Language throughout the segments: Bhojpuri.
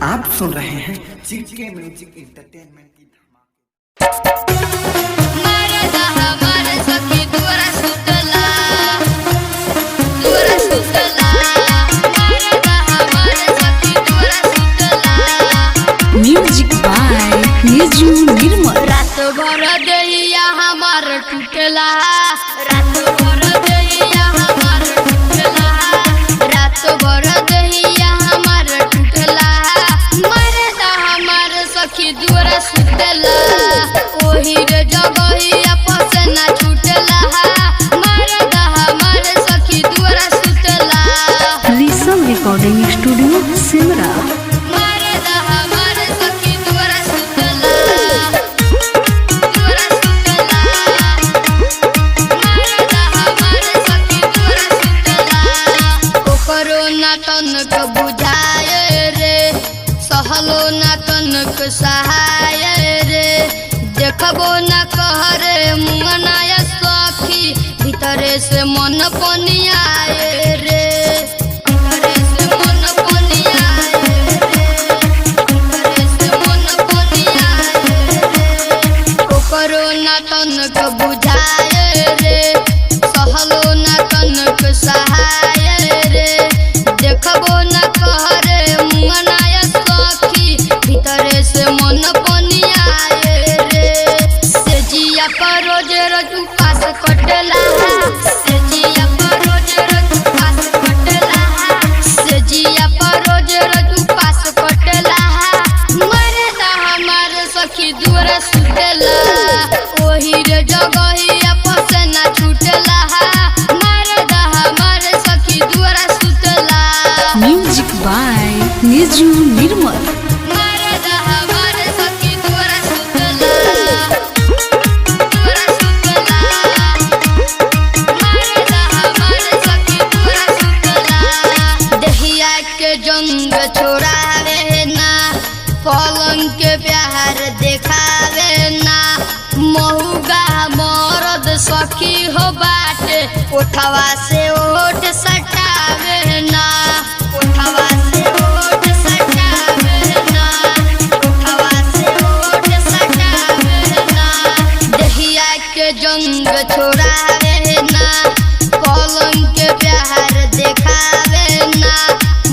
आप सुन रहे हैं जीके म्यूजिक एंटरटेनमेंट की म्यूजिक बाय निजू निर्मल। रात भर दैया हमार टूटला, रात भर दैया हमार टूटला, रात भर दैया हमार टूटला। मरदा हमार सखी दूर सुतला, ओही रे जगहिया पसना छूटला। मरदा हमार सखी दूर सुतला। Rishabh recording studio Simra. तनक बुझाए रे, सहलो ना तनक सहाय रे, देखबो ना कहरे मुंगनाया सखी, भीतरे से मन पनियाए रे, भीतरे से मन पनियाए रे, भीतरे से मन पनियाए रे। ओकरो ना तनक बुझाए रे, सहलो ना तनक सहाय रे, देखबो ना कहरे मुंगनाया सखी, भीतरे से मन पनियाए रे। से जिया पर रोज रोज उपास कटला, से जिया पर रोज रोज उपास कटला, से जिया पर रोज रोज उपास कटला। मरदा हमार सखी दूर सुतला, ओही रे जगहिया पसना छूटला। मरदा हमार सखी दूर सुतला। म्यूजिक बाय निजू निर्मल। मरदा हमार सखी दूर सुतला, दूर सुतला। मरदा हमार सखी दूर सुतला। दहिया के जंग छोड़ावे ना, पलंग के प्यार देखावे ना, महुगा मरद सखी हो बाटे, ओठवा से ओठ सटावे ना, ओठवा से ओठ सटावे ना, ओठवा से ओठ सटावे ना। दहिया के जंग छोड़ावे ना, पलंग के प्यार देखावे ना,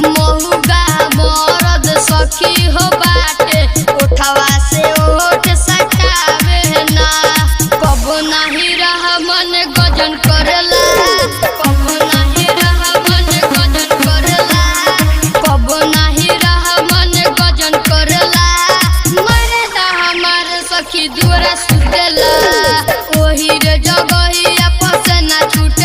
महुगा मरद सखी हो बाटे, ओठवा से ओठ सटावे ना। कबो नाही रह मन गजन करला, कबो नाही रह मन गजन करला, कबो नाही रह मन गजन करला। मरदा हमार सखी दूर सुतला, ओही रे जगहिया पसना छूट